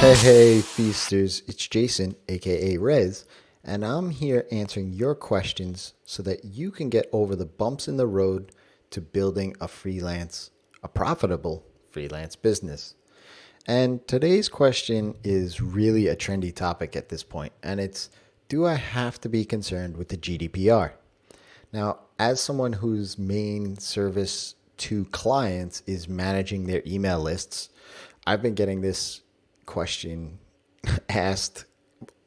Hey, feasters, it's Jason, aka Rezzz, and I'm here answering your questions so that you can get over the bumps in the road to building a profitable freelance business. And today's question is really a trendy topic at this point, and it's, do I have to be concerned with the GDPR? Now, as someone whose main service to clients is managing their email lists, I've been getting this question asked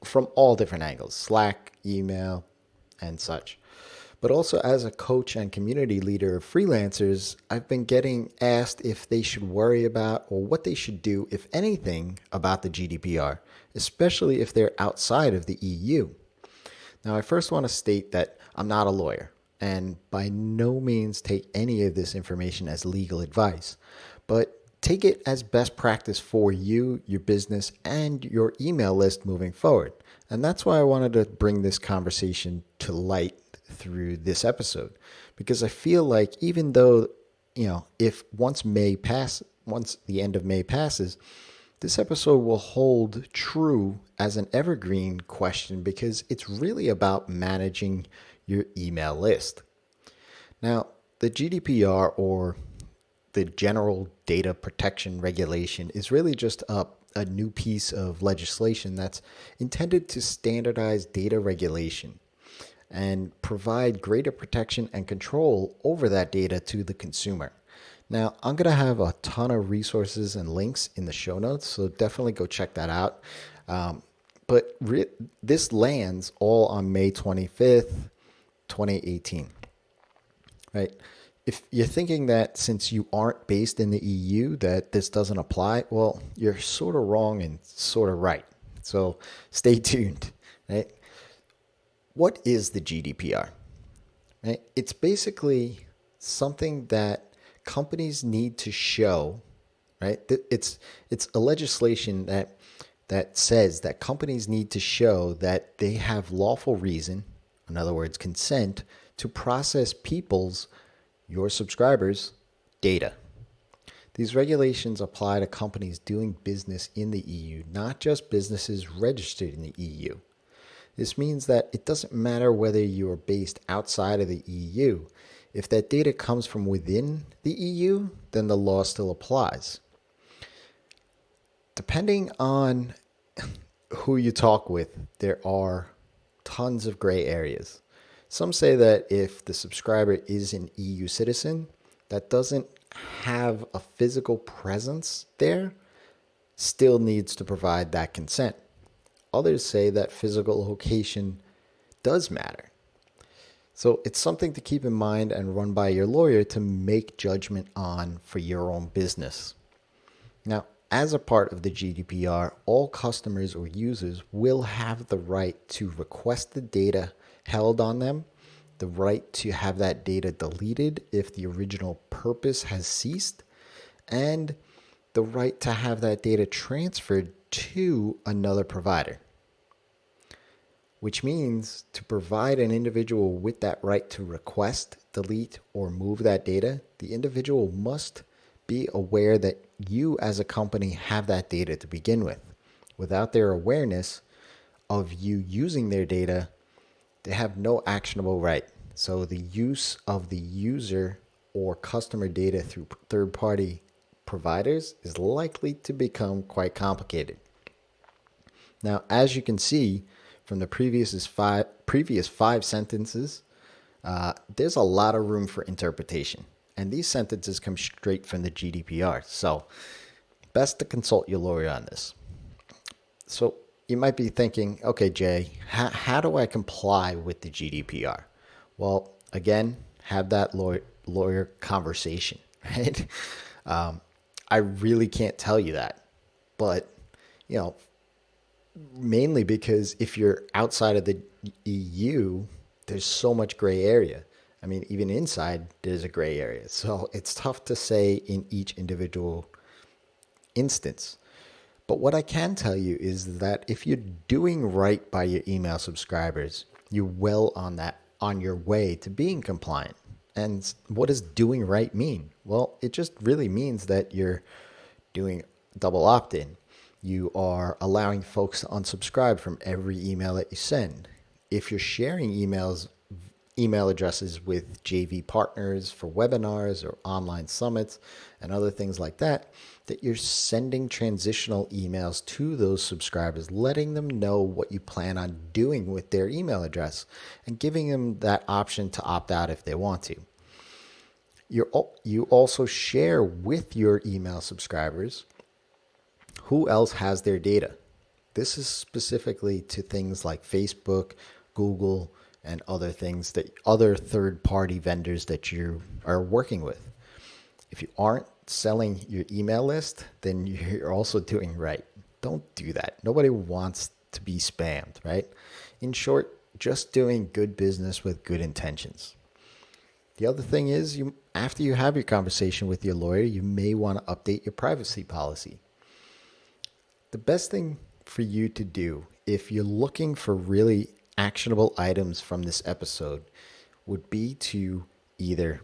from all different angles: Slack, email, and such. But also, as a coach and community leader of freelancers, I've been getting asked if they should worry about or what they should do, if anything, about the GDPR, especially if they're outside of the EU. Now, I first want to state that I'm not a lawyer and by no means take any of this information as legal advice, but take it as best practice for you, your business, and your email list moving forward. And that's why I wanted to bring this conversation to light through this episode, because I feel like even though, if once the end of May passes, this episode will hold true as an evergreen question because it's really about managing your email list. Now, the GDPR, or the General Data Protection Regulation, is really just a new piece of legislation that's intended to standardize data regulation and provide greater protection and control over that data to the consumer. Now, I'm going to have a ton of resources and links in the show notes, so definitely go check that out. This lands all on May 25th, 2018, right? If you're thinking that since you aren't based in the EU that this doesn't apply, well, you're sort of wrong and sort of right. So stay tuned, right? What is the GDPR? Right? It's basically something that companies need to show, right? It's a legislation that says that companies need to show that they have lawful reason, in other words, consent, to process your subscribers' data. These regulations apply to companies doing business in the EU, not just businesses registered in the EU. This means that it doesn't matter whether you are based outside of the EU. If that data comes from within the EU, then the law still applies. Depending on who you talk with, there are tons of gray areas. Some say that if the subscriber is an EU citizen that doesn't have a physical presence there, still needs to provide that consent. Others say that physical location does matter. So it's something to keep in mind and run by your lawyer to make judgment on for your own business. Now, as a part of the GDPR, all customers or users will have the right to request the data held on them, the right to have that data deleted if the original purpose has ceased, and the right to have that data transferred to another provider. Which means to provide an individual with that right to request, delete, or move that data, the individual must be aware that you as a company have that data to begin with. Without their awareness of you using their data, they have no actionable right. So the use of the user or customer data through third-party providers is likely to become quite complicated. Now, as you can see from the previous five sentences, there's a lot of room for interpretation. And these sentences come straight from the GDPR. So best to consult your lawyer on this. So you might be thinking, okay, Jay, how do I comply with the GDPR? Well, again, have that lawyer conversation, right? I really can't tell you that. But, mainly because if you're outside of the EU, there's so much gray area. I mean, even inside, there's a gray area. So it's tough to say in each individual instance. But what I can tell you is that if you're doing right by your email subscribers, you're well on your way to being compliant. And what does doing right mean? Well, it just really means that you're doing double opt-in. You are allowing folks to unsubscribe from every email that you send. If you're sharing email addresses with JV partners for webinars or online summits and other things like that, that you're sending transitional emails to those subscribers, letting them know what you plan on doing with their email address and giving them that option to opt out if they want to. You also share with your email subscribers who else has their data. This is specifically to things like Facebook, Google, and other things, that other third-party vendors that you are working with. If you aren't selling your email list, then you're also doing right. Don't do that. Nobody wants to be spammed, right? In short, just doing good business with good intentions. The other thing is, after you have your conversation with your lawyer, you may want to update your privacy policy. The best thing for you to do, if you're looking for really actionable items from this episode, would be to either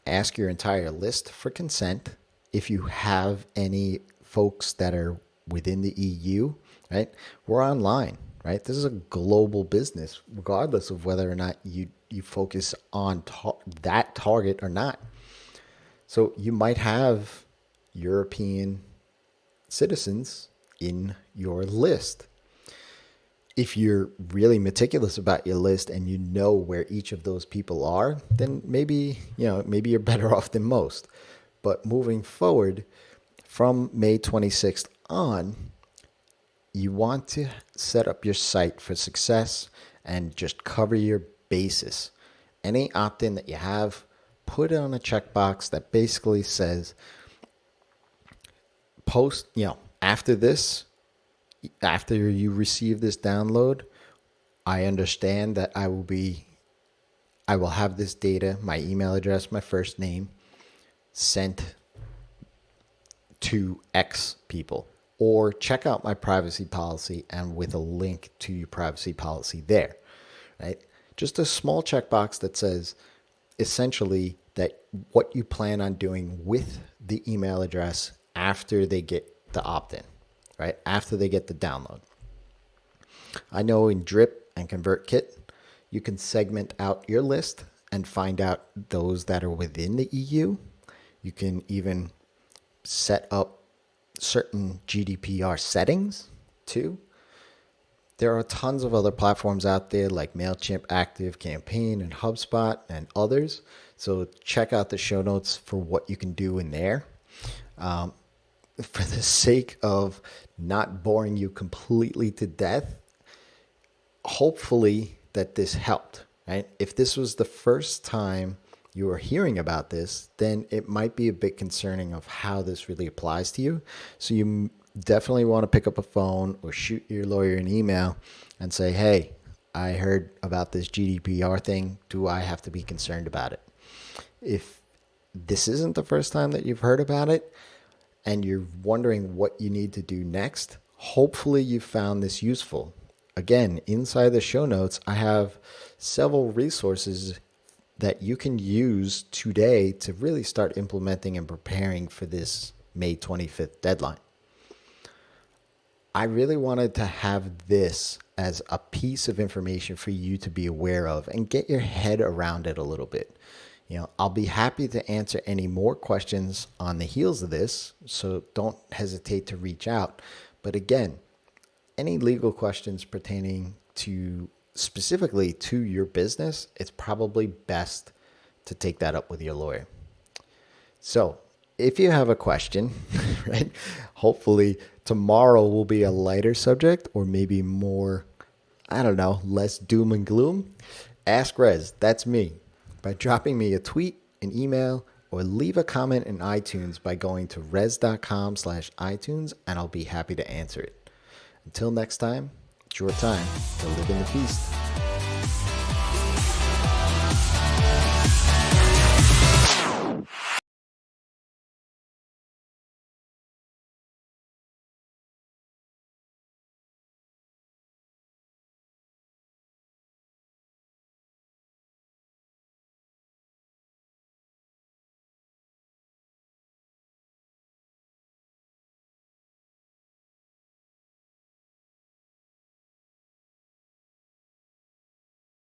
ask your entire list for consent if you have any folks that are within the EU, right? We're online, right? This is a global business, regardless of whether or not you focus on that target or not. So you might have European citizens in your list. If you're really meticulous about your list and you know where each of those people are, then maybe you're better off than most. But moving forward, from May 26th on, you want to set up your site for success and just cover your basis. Any opt-in that you have, put it on a checkbox that basically says, after this, after you receive this download, I understand that I will have this data, my email address, my first name, sent to X people. Or check out my privacy policy and with a link to your privacy policy there, right? Just a small checkbox that says essentially that what you plan on doing with the email address after they get the opt-in, right? After they get the download. I know in Drip and ConvertKit, you can segment out your list and find out those that are within the EU. You can even set up certain GDPR settings too. There are tons of other platforms out there like MailChimp, ActiveCampaign, and HubSpot and others. So check out the show notes for what you can do in there. For the sake of not boring you completely to death, hopefully that this helped, right? If this was the first time you are hearing about this, then it might be a bit concerning of how this really applies to you. So you definitely want to pick up a phone or shoot your lawyer an email and say, hey, I heard about this GDPR thing. Do I have to be concerned about it? If this isn't the first time that you've heard about it and you're wondering what you need to do next, hopefully you found this useful. Again, inside the show notes, I have several resources that you can use today to really start implementing and preparing for this May 25th deadline. I really wanted to have this as a piece of information for you to be aware of and get your head around it a little bit. I'll be happy to answer any more questions on the heels of this, so don't hesitate to reach out. But again, any legal questions pertaining to specifically to your business, it's probably best to take that up with your lawyer. So if you have a question, right, hopefully tomorrow will be a lighter subject or maybe more, less doom and gloom. Ask Rezzz, that's me, by dropping me a tweet, an email, or leave a comment in iTunes by going to rezzz.com/iTunes, and I'll be happy to answer it. Until next time, it's your time to live in the feast.